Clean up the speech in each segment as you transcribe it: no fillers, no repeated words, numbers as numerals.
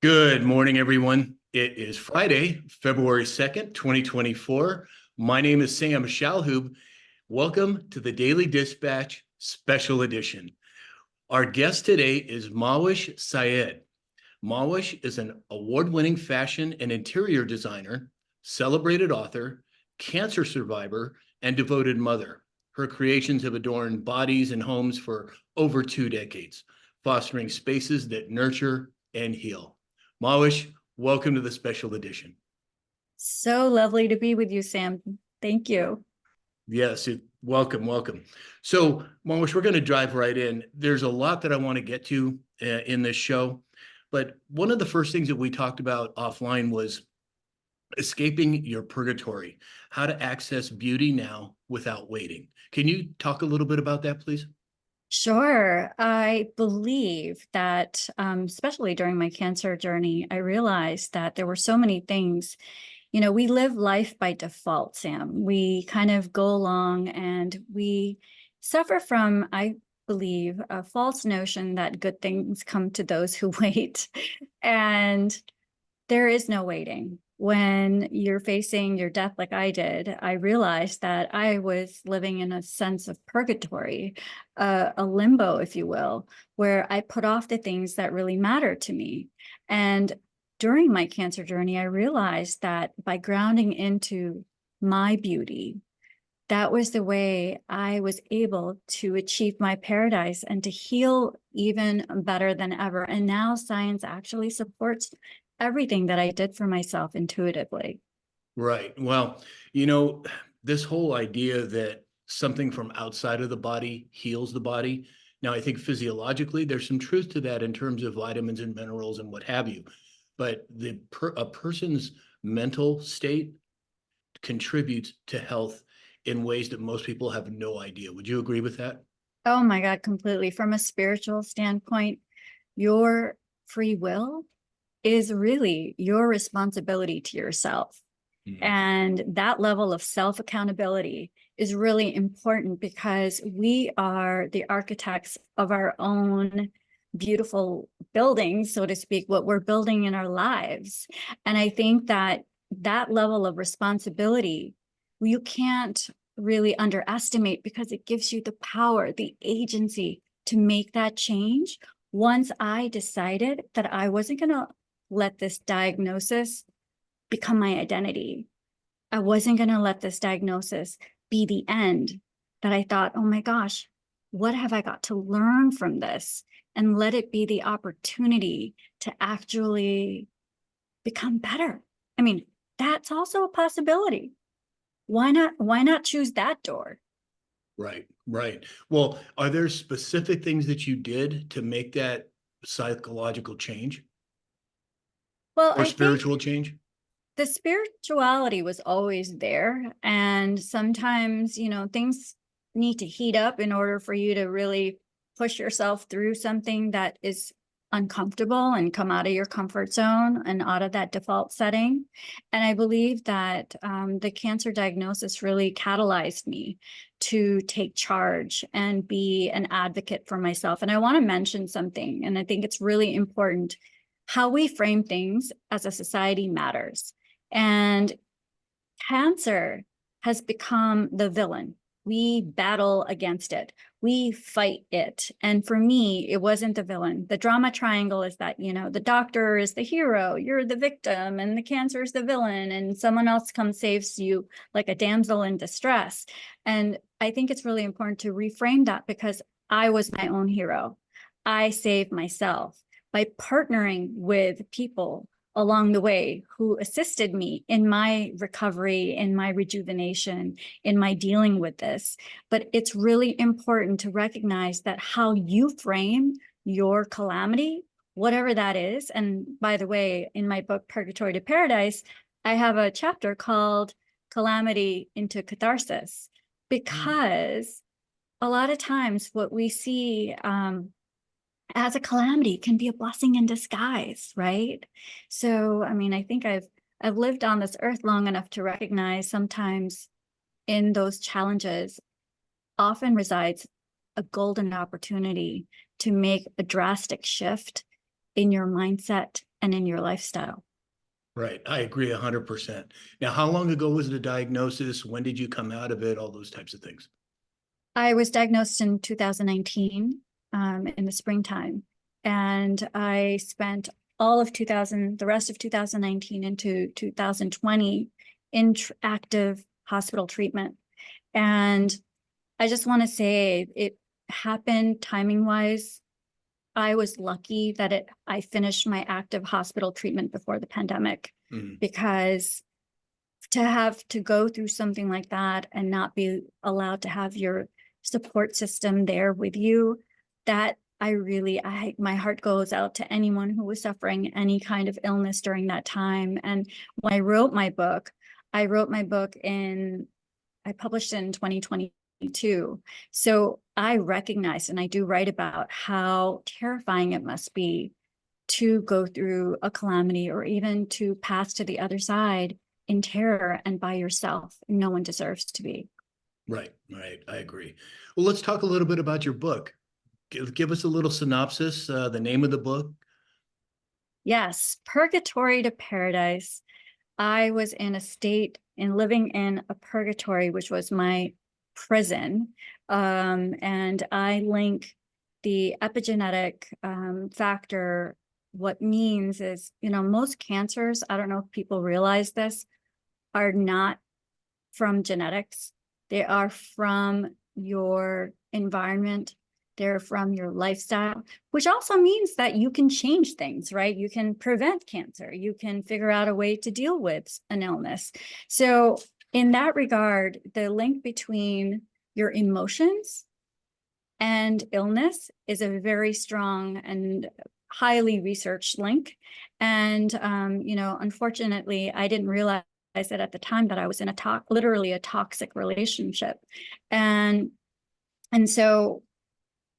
Good morning, everyone. It is Friday, February 2nd, 2024. My name is Sam Shalhoub. Welcome to the Daily Dispatch Special Edition. Our guest today is Mahwish Syed. Mahwish is an award-winning fashion and interior designer, celebrated author, cancer survivor, and devoted mother. Her creations have adorned bodies and homes for over 2 decades, fostering spaces that nurture and heal. Mahwish, welcome to the special edition. So lovely to be with you, Sam. Thank you. Yes, welcome. So, Mahwish, we're going to dive right in. There's a lot that I want to get to in this show, but one of the first things that we talked about offline was escaping your purgatory, how to access beauty now without waiting. Can you talk a little bit about that, please? Sure. I believe that, especially during my cancer journey, I realized that there were so many things. We live life by default, Sam. We kind of go along and we suffer from, I believe, a false notion that good things come to those who wait. And there is no waiting. When you're facing your death like I did, I realized that I was living in a sense of purgatory, a limbo, if you will, where I put off the things that really matter to me. And during my cancer journey, I realized that by grounding into my beauty, that was the way I was able to achieve my paradise and to heal even better than ever. And now science actually supports everything that I did for myself intuitively. Right. Well, this whole idea that something from outside of the body heals the body. Now, I think physiologically, there's some truth to that in terms of vitamins and minerals and what have you. But a person's mental state contributes to health in ways that most people have no idea. Would you agree with that? Oh my God, completely. From a spiritual standpoint, your free will is really your responsibility to yourself. Mhm. And that level of self-accountability is really important because we are the architects of our own beautiful buildings, so to speak, what we're building in our lives. And I think that that level of responsibility, you can't really underestimate because it gives you the power, the agency to make that change. Once I decided that I wasn't going to let this diagnosis become my identity. I wasn't going to let this diagnosis be the end. That I thought, oh my gosh, what have I got to learn from this? And let it be the opportunity to actually become better. I mean, that's also a possibility. Why not choose that door? Right. Well, are there specific things that you did to make that psychological change Well, or I think spiritual change? the spirituality was always there. And sometimes, things need to heat up in order for you to really push yourself through something that is uncomfortable and come out of your comfort zone and out of that default setting. And I believe that the cancer diagnosis really catalyzed me to take charge and be an advocate for myself. And I want to mention something, and I think it's really important. How we frame things as a society matters. And cancer has become the villain. We battle against it. We fight it. And for me, it wasn't the villain. The drama triangle is that, the doctor is the hero, you're the victim, and the cancer is the villain, and someone else comes saves you like a damsel in distress. And I think it's really important to reframe that because I was my own hero. I saved myself by partnering with people along the way who assisted me in my recovery, in my rejuvenation, in my dealing with this. But it's really important to recognize that how you frame your calamity, whatever that is. And by the way, in my book, Purgatory to Paradise, I have a chapter called Calamity into Catharsis, because a lot of times what we see as a calamity can be a blessing in disguise, right? So, I mean, I think I've lived on this earth long enough to recognize sometimes in those challenges often resides a golden opportunity to make a drastic shift in your mindset and in your lifestyle. Right. I agree 100%. Now, how long ago was the diagnosis? When did you come out of it? All those types of things. I was diagnosed in 2019, in the springtime, and I spent all of the rest of 2019 into 2020 in active hospital treatment. And I just want to say it happened timing wise. I was lucky that I finished my active hospital treatment before the pandemic, because to have to go through something like that and not be allowed to have your support system there with you, that my heart goes out to anyone who was suffering any kind of illness during that time. And when I wrote my book, I published it in 2022. So I recognize, and I do write about how terrifying it must be to go through a calamity or even to pass to the other side in terror and by yourself. No one deserves to be. Right. Right. I agree. Well, let's talk a little bit about your book. Give us a little synopsis, the name of the book. Yes, Purgatory to Paradise. I was living in a purgatory, which was my prison. And I link the epigenetic factor. What means is, most cancers, I don't know if people realize this, are not from genetics. They are from your environment. They're from your lifestyle, which also means that you can change things, right? You can prevent cancer. You can figure out a way to deal with an illness. So in that regard, the link between your emotions and illness is a very strong and highly researched link. And, unfortunately, I didn't realize that at the time that I was in literally a toxic relationship. And so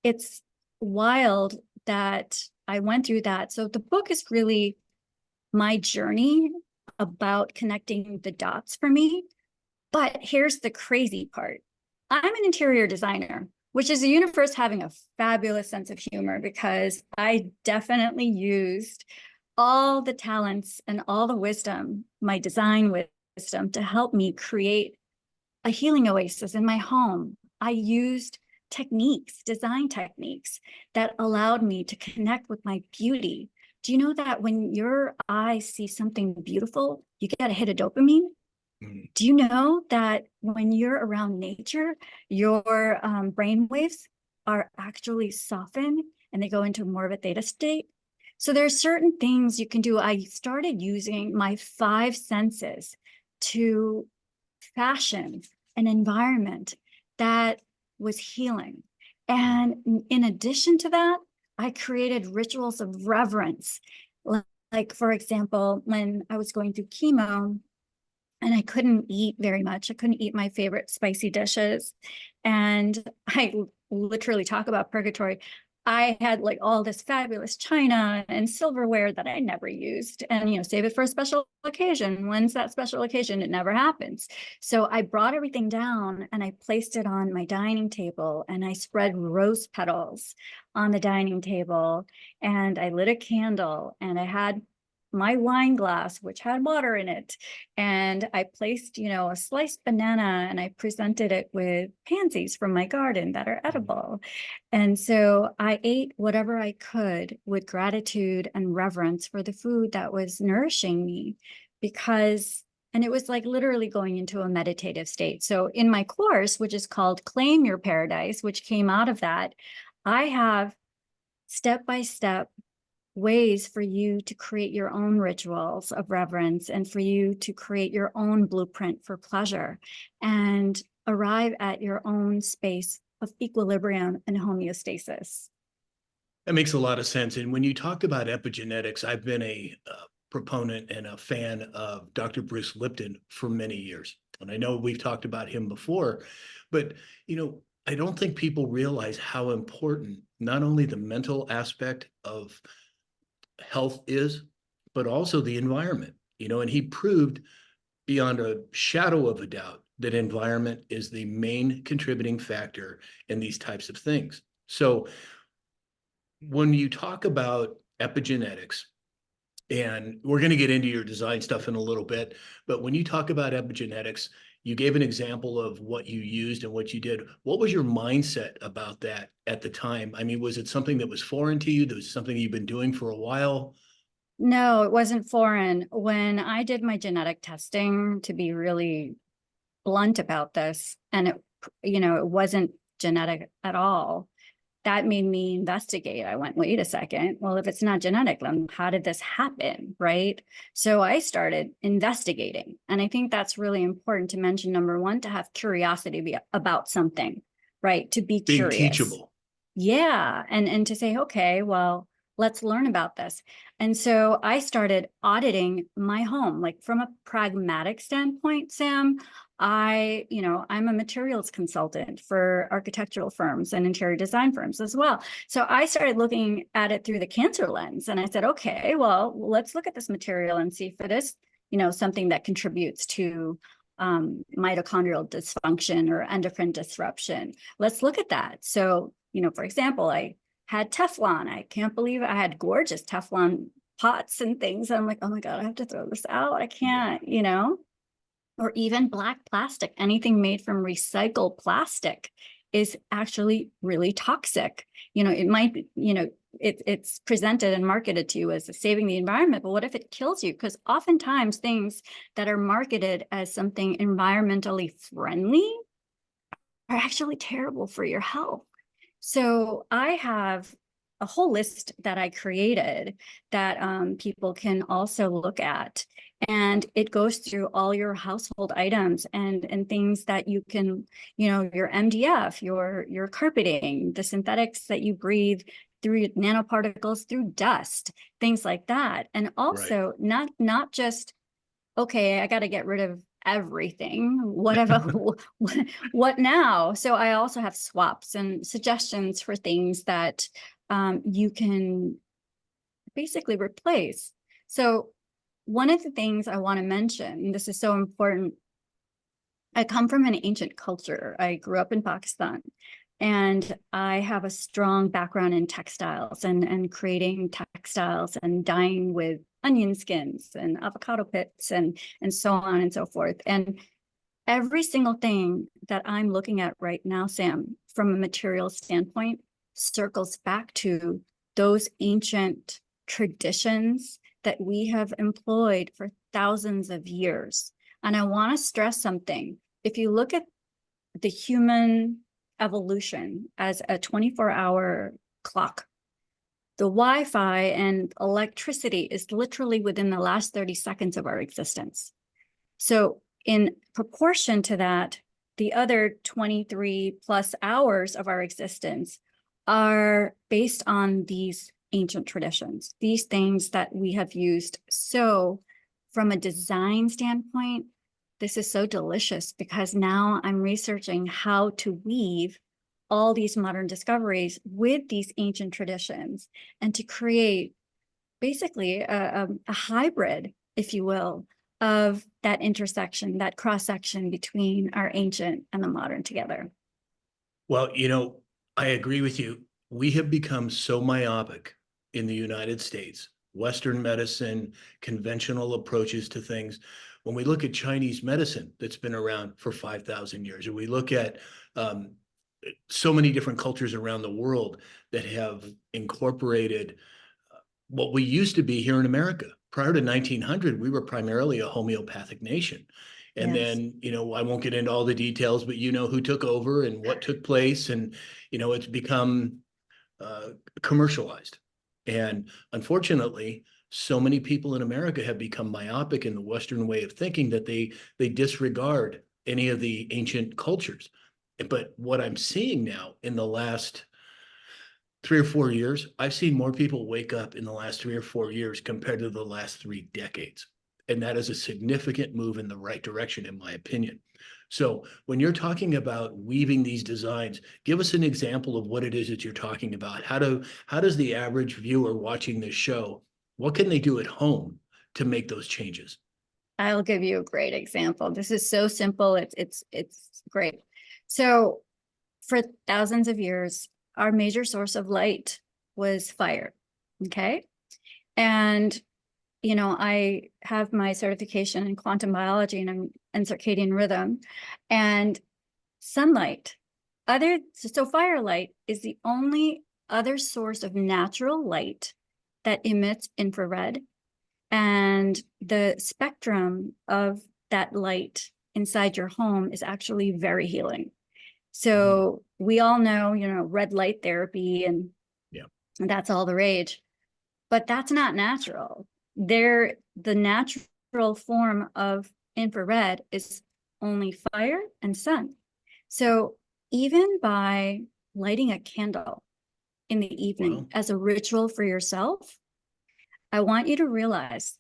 it's wild that I went through that. So the book is really my journey about connecting the dots for me. But here's the crazy part. I'm an interior designer, which is a universe having a fabulous sense of humor, because I definitely used all the talents and all the wisdom, my design wisdom, to help me create a healing oasis in my home. I used design techniques that allowed me to connect with my beauty. Do you know that when your eyes see something beautiful, you get a hit of dopamine? Do you know that when you're around nature, your brain waves are actually softened and they go into more of a theta state? So there's certain things you can do. I started using my 5 senses to fashion an environment that was healing. And in addition to that, I created rituals of reverence. Like, for example, when I was going through chemo, and I couldn't eat very much. I couldn't eat my favorite spicy dishes. And I literally talk about purgatory. I had like all this fabulous china and silverware that I never used, and, save it for a special occasion. When's that special occasion? It never happens. So I brought everything down and I placed it on my dining table, and I spread rose petals on the dining table, and I lit a candle, and I had my wine glass, which had water in it. And I placed, a sliced banana, and I presented it with pansies from my garden that are edible. And so I ate whatever I could with gratitude and reverence for the food that was nourishing me, and it was like literally going into a meditative state. So in my course, which is called Claim Your Paradise, which came out of that, I have step-by-step ways for you to create your own rituals of reverence, and for you to create your own blueprint for pleasure and arrive at your own space of equilibrium and homeostasis. That makes a lot of sense. And when you talk about epigenetics, I've been a proponent and a fan of Dr. Bruce Lipton for many years. And I know we've talked about him before, but, I don't think people realize how important not only the mental aspect of health is, but also the environment, and he proved beyond a shadow of a doubt that environment is the main contributing factor in these types of things. So when you talk about epigenetics, And we're going to get into your design stuff in a little bit. But when you talk about epigenetics, you gave an example of what you used and what you did. What was your mindset about that at the time? I mean, was it something that was foreign to you? That was something you've been doing for a while? No, it wasn't foreign. When I did my genetic testing, to be really blunt about this, and it wasn't genetic at all. That made me investigate. I went, wait a second. Well, if it's not genetic, then how did this happen? Right. So I started investigating. And I think that's really important to mention. Number one, to have curiosity about something, right? To be Being curious. teachable. Yeah. And to say, okay, well, let's learn about this. And so I started auditing my home, like from a pragmatic standpoint, Sam. I'm a materials consultant for architectural firms and interior design firms as well. So I started looking at it through the cancer lens. And I said, okay, well, let's look at this material and see if it is, something that contributes to mitochondrial dysfunction or endocrine disruption. Let's look at that. So, for example, I had Teflon. I can't believe I had gorgeous Teflon pots and things. I'm like, oh my God, I have to throw this out. I can't, or even black plastic. Anything made from recycled plastic is actually really toxic. It might be, it's presented and marketed to you as saving the environment, but what if it kills you? Because oftentimes things that are marketed as something environmentally friendly are actually terrible for your health. So I have a whole list that I created that people can also look at. And it goes through all your household items and things that you can, your MDF, your carpeting, the synthetics that you breathe through nanoparticles, through dust, things like that. And Right. also not just, okay, I got to get rid of everything, whatever, what now? So I also have swaps and suggestions for things that you can basically replace. So one of the things I want to mention, this is so important. I come from an ancient culture. I grew up in Pakistan, and I have a strong background in textiles and creating textiles and dyeing with onion skins and avocado pits and so on and so forth. And every single thing that I'm looking at right now, Sam, from a material standpoint, circles back to those ancient traditions that we have employed for thousands of years. And I want to stress something. If you look at the human evolution as a 24-hour clock, the Wi-Fi and electricity is literally within the last 30 seconds of our existence. So in proportion to that, the other 23 plus hours of our existence are based on these ancient traditions, these things that we have used. So from a design standpoint, this is so delicious because now I'm researching how to weave all these modern discoveries with these ancient traditions and to create basically a hybrid, if you will, of that intersection, that cross section between our ancient and the modern together. Well, I agree with you. We have become so myopic in the United States, Western medicine, conventional approaches to things. When we look at Chinese medicine that's been around for 5,000 years, or we look at um, so many different cultures around the world that have incorporated what we used to be here in America. Prior to 1900, we were primarily a homeopathic nation. And Yes. then, I won't get into all the details, but you know who took over and what took place. And, it's become uh, commercialized. And unfortunately, so many people in America have become myopic in the Western way of thinking that they disregard any of the ancient cultures. But what I'm seeing now in the last 3 or 4 years, I've seen more people wake up in the last 3 or 4 years compared to the last 3 decades. And that is a significant move in the right direction, in my opinion. So when you're talking about weaving these designs, give us an example of what it is that you're talking about. How does the average viewer watching this show, what can they do at home to make those changes? I'll give you a great example. This is so simple. It's great. So for thousands of years, our major source of light was fire. Okay. And I have my certification in quantum biology and circadian rhythm, and sunlight. So firelight is the only other source of natural light that emits infrared, and the spectrum of that light inside your home is actually very healing. So we all know, red light therapy, and Yeah. that's all the rage, but that's not natural. The natural form of infrared is only fire and sun. So even by lighting a candle in the evening Wow. as a ritual for yourself, I want you to realize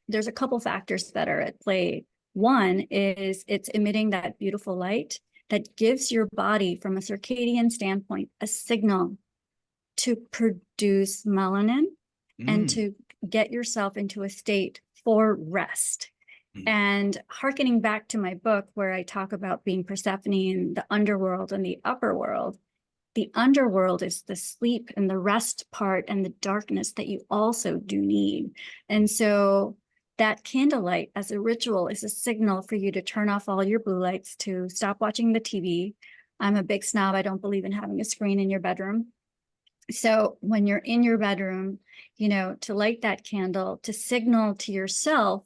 there's a couple factors that are at play. One is it's emitting that beautiful light that gives your body, from a circadian standpoint, a signal to produce melanin and to get yourself into a state for rest. And hearkening back to my book, where I talk about being Persephone in the underworld and the upper world, the underworld is the sleep and the rest part and the darkness that you also do need. And so that candlelight as a ritual is a signal for you to turn off all your blue lights, to stop watching the TV. I'm a big snob. I don't believe in having a screen in your bedroom. So when you're in your bedroom, to light that candle, to signal to yourself,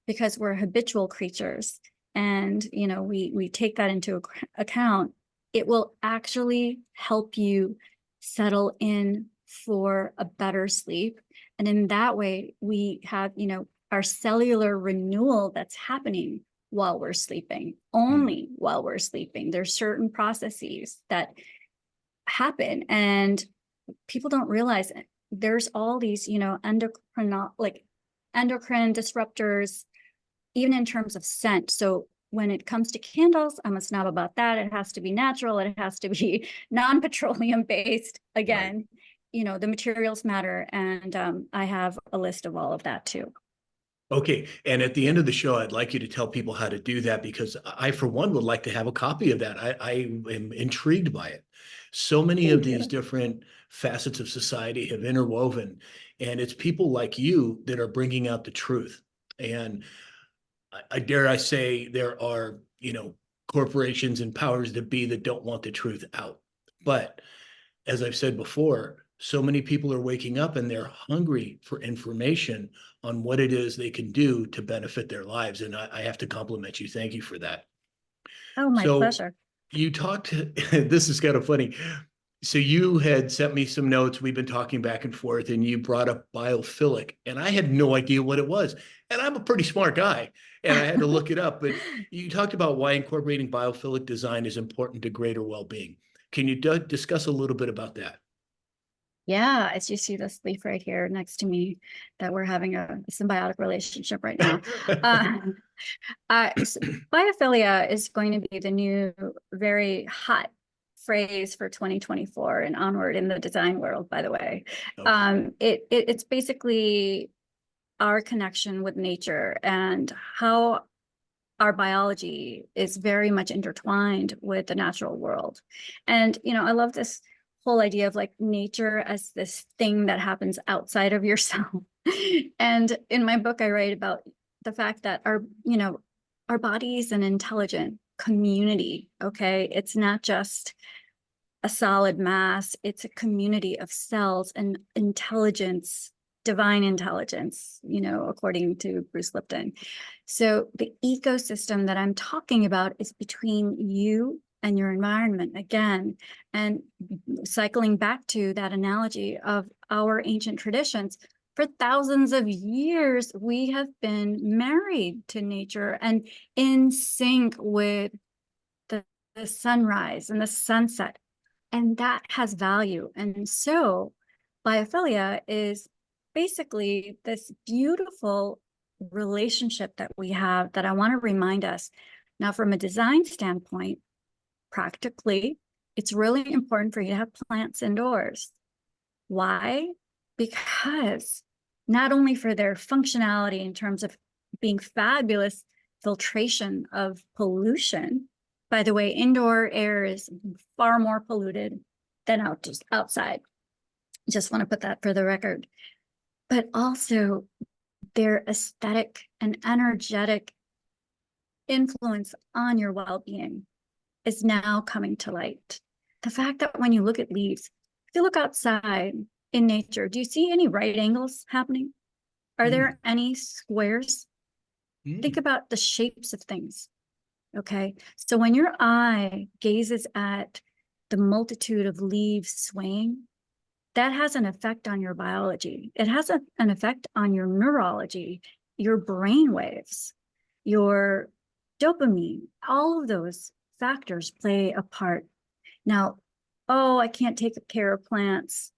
because we're habitual creatures, and we take that into account, it will actually help you settle in for a better sleep. And in that way, we have, our cellular renewal that's happening while we're sleeping, only while we're sleeping. There's certain processes that happen, and people don't realize it. There's all these, endocrine disruptors, even in terms of scent. So when it comes to candles, I'm a snob about that. It has to be natural. It has to be non-petroleum based. Again, the materials matter. And I have a list of all of that too. Okay. And at the end of the show, I'd like you to tell people how to do that, because I, for one, would like to have a copy of that. I am intrigued by it. So many of these different facets of society have interwoven, and it's people like you that are bringing out the truth. And I dare I say there are, corporations and powers that be that don't want the truth out. But as I've said before, so many people are waking up and they're hungry for information on what it is they can do to benefit their lives. And I have to compliment you. Thank you for that. Oh, my So pleasure. you talked, this is kind of funny. So you had sent me some notes. We've been talking back and forth, and you brought up biophilic, and I had no idea what it was. And I'm a pretty smart guy, and I had to look it up. But you talked about why incorporating biophilic design is important to greater well-being. Can you discuss a little bit about that? Yeah, as you see this leaf right here next to me, that we're having a symbiotic relationship right now. Biophilia is going to be the new, very hot phrase for 2024 and onward in the design world, by the way. Okay. It's basically our connection with nature and how our biology is very much intertwined with the natural world. And, I love this whole idea of like nature as this thing that happens outside of yourself. And in my book, I write about the fact that our body is an intelligent community. Okay. It's not just a solid mass, it's a community of cells and intelligence, divine intelligence, according to Bruce Lipton. So the ecosystem that I'm talking about is between you and your environment again. And cycling back to that analogy of our ancient traditions, for thousands of years, we have been married to nature and in sync with the sunrise and the sunset. And that has value. And so biophilia is basically this beautiful relationship that we have that I want to remind us. Now, from a design standpoint, practically, it's really important for you to have plants indoors. Why? Because not only for their functionality in terms of being fabulous filtration of pollution. By the way, indoor air is far more polluted than outside. Just want to put that for the record. But also their aesthetic and energetic influence on your well-being is now coming to light. The fact that when you look at leaves, if you look outside in nature, do you see any right angles happening? Are there any squares? Think about the shapes of things. Okay. So when your eye gazes at the multitude of leaves swaying, that has an effect on your biology. It has an effect on your neurology, your brain waves, your dopamine. All of those factors play a part. Now, oh, I can't take care of plants.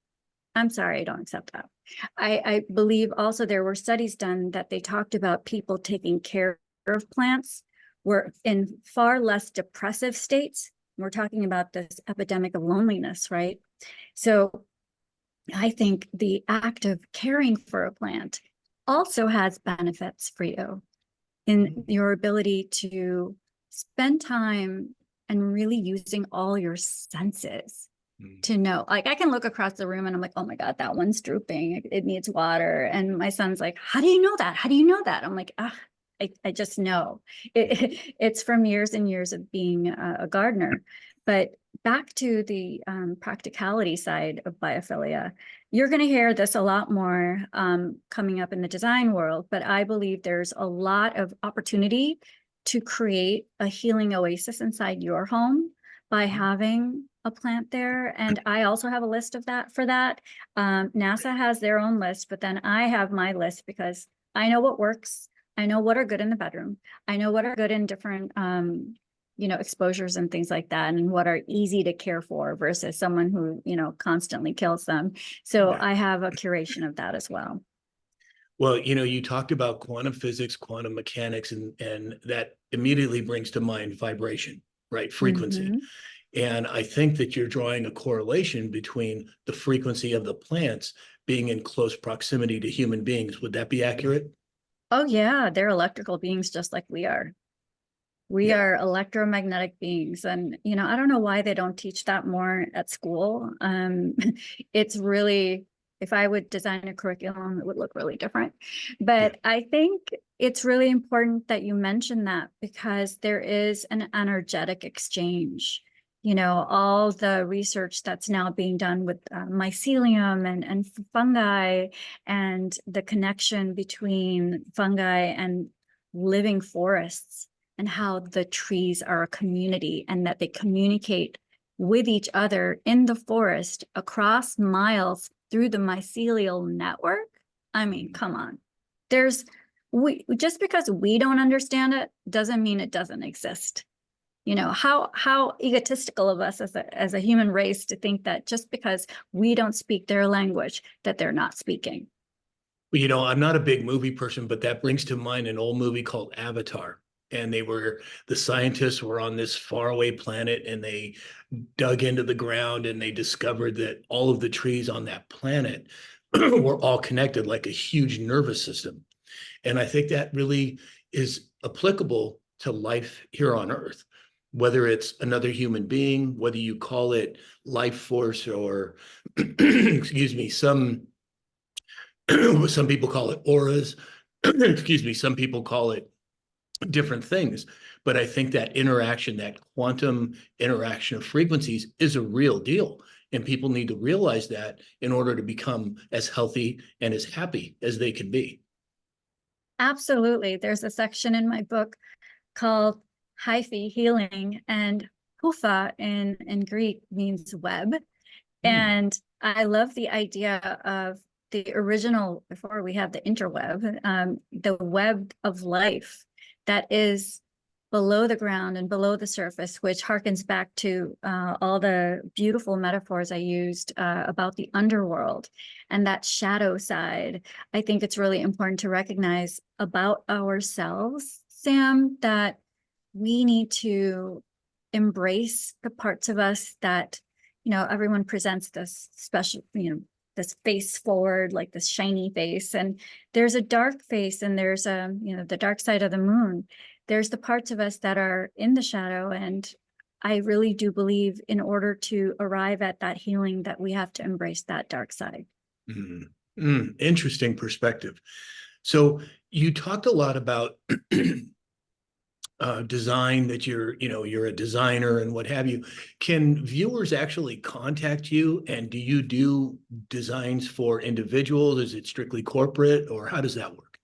I'm sorry, I don't accept that. I believe also there were studies done that they talked about people taking care of plants were in far less depressive states. We're talking about this epidemic of loneliness, right? So I think the act of caring for a plant also has benefits for you in your ability to spend time and really using all your senses to know. Like, I can look across the room and I'm like, oh my God, that one's drooping. It needs water. And my son's like, how do you know that? How do you know that? I'm like, I just know. It's from years and years of being a gardener. But back to the practicality side of biophilia, you're going to hear this a lot more coming up in the design world, but I believe there's a lot of opportunity to create a healing oasis inside your home by having a plant there. And I also have a list of that for that. NASA has their own list, but then I have my list because I know what works. I know what are good in the bedroom. I know what are good in different, exposures and things like that, and what are easy to care for versus someone who, constantly kills them. So I have a curation of that as well. Well, you talked about quantum physics, quantum mechanics, and that immediately brings to mind vibration, right? Frequency. Mm-hmm. And I think that you're drawing a correlation between the frequency of the plants being in close proximity to human beings. Would that be accurate? Oh yeah, they're electrical beings just like we are. We are electromagnetic beings. And, I don't know why they don't teach that more at school. It's really, if I would design a curriculum, it would look really different. But I think it's really important that you mention that because there is an energetic exchange. All the research that's now being done with mycelium and fungi and the connection between fungi and living forests and how the trees are a community and that they communicate with each other in the forest across miles through the mycelial network. I mean, come on. Just because we don't understand it doesn't mean it doesn't exist. How egotistical of us as a human race to think that just because we don't speak their language, that they're not speaking. Well, I'm not a big movie person, but that brings to mind an old movie called Avatar. And the scientists were on this faraway planet and they dug into the ground and they discovered that all of the trees on that planet were all connected like a huge nervous system. And I think that really is applicable to life here on Earth, whether it's another human being, whether you call it life force or, excuse me, some people call it auras, excuse me, some people call it different things. But I think that interaction, that quantum interaction of frequencies is a real deal. And people need to realize that in order to become as healthy and as happy as they can be. Absolutely. There's a section in my book called Hyphae Healing, and Hufa in Greek means web. And I love the idea of the original, before we have the interweb, the web of life that is below the ground and below the surface, which harkens back to all the beautiful metaphors I used about the underworld and that shadow side. I think it's really important to recognize about ourselves, Sam, that we need to embrace the parts of us that, everyone presents this special, this face forward, like this shiny face. And there's a dark face and there's the dark side of the moon. There's the parts of us that are in the shadow. And I really do believe in order to arrive at that healing that we have to embrace that dark side. Interesting perspective. So you talked a lot about design, that you're a designer and what have you. Can viewers actually contact you, and do you do designs for individuals? Is it strictly corporate, or how does that work?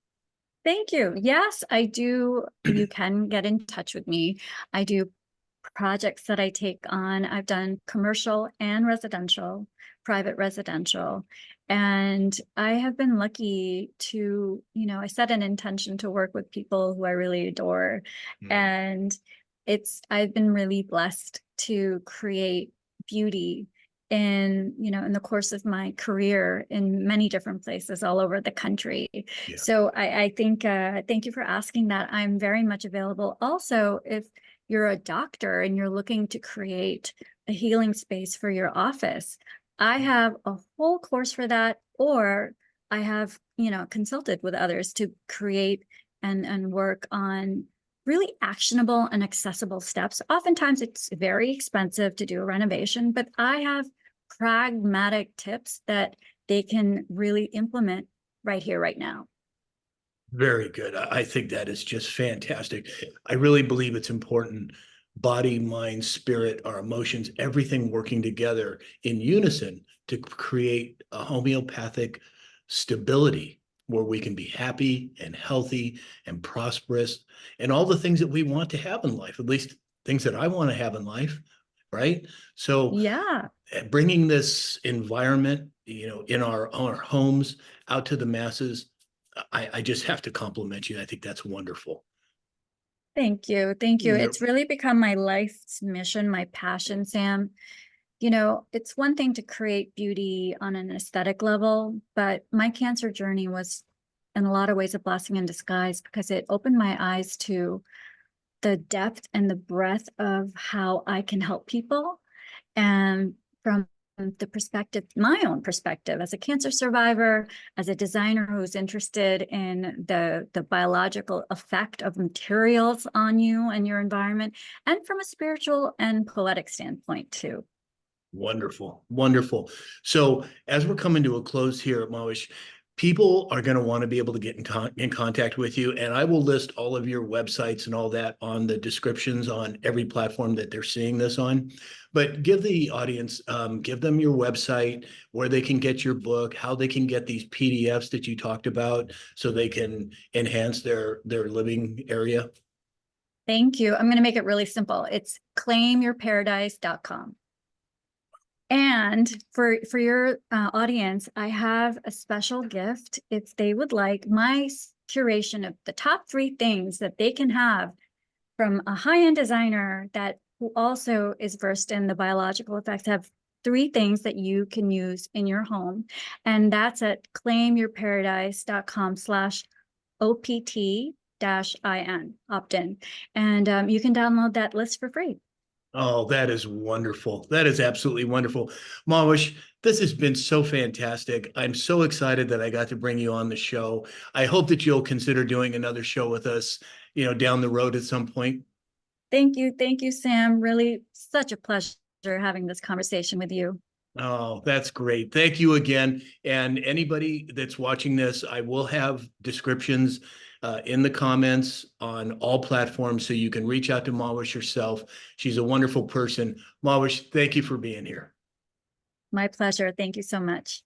Thank you. Yes, I do. You can get in touch with me. I do projects that I take on. I've done commercial and residential, private residential. And I have been lucky to, I set an intention to work with people who I really adore. Mm. And I've been really blessed to create beauty in the course of my career in many different places all over the country. Yeah. So I think, thank you for asking that. I'm very much available. Also, if you're a doctor and you're looking to create a healing space for your office, I have a whole course for that, or I have, consulted with others to create and work on really actionable and accessible steps. Oftentimes it's very expensive to do a renovation, but I have pragmatic tips that they can really implement right here, right now. Very good. I think that is just fantastic. I really believe it's important. Body, mind, spirit, our emotions, everything working together in unison to create a homeopathic stability where we can be happy and healthy and prosperous and all the things that we want to have in life, at least things that I want to have in life, right? So Yeah. bringing this environment, in our homes out to the masses, I just have to compliment you. I think that's wonderful. Thank you. Thank you. You're It's really become my life's mission, my passion, Sam. It's one thing to create beauty on an aesthetic level, but my cancer journey was in a lot of ways a blessing in disguise because it opened my eyes to the depth and the breadth of how I can help people. And from the perspective, my own perspective as a cancer survivor, as a designer who's interested in the biological effect of materials on you and your environment, and from a spiritual and poetic standpoint too. wonderful, wonderful. So as we're coming to a close here at Mahwish, people are going to want to be able to get in contact with you, and I will list all of your websites and all that on the descriptions on every platform that they're seeing this on. But give the audience, give them your website, where they can get your book, how they can get these PDFs that you talked about, so they can enhance their living area. Thank you. I'm going to make it really simple. It's claimyourparadise.com. And for your audience, I have a special gift. If they would like my curation of the top 3 things that they can have from a high-end designer that who also is versed in the biological effects, have 3 things that you can use in your home. And that's at claimyourparadise.com/OPT-IN, opt-in. And you can download that list for free. Oh, that is wonderful. That is absolutely wonderful. Mahwish, this has been so fantastic. I'm so excited that I got to bring you on the show. I hope that you'll consider doing another show with us, down the road at some point. Thank you. Thank you, Sam. Really such a pleasure having this conversation with you. Oh, that's great. Thank you again. And anybody that's watching this, I will have descriptions in the comments on all platforms so you can reach out to Mahwish yourself. She's a wonderful person. Mahwish, thank you for being here. My pleasure. Thank you so much.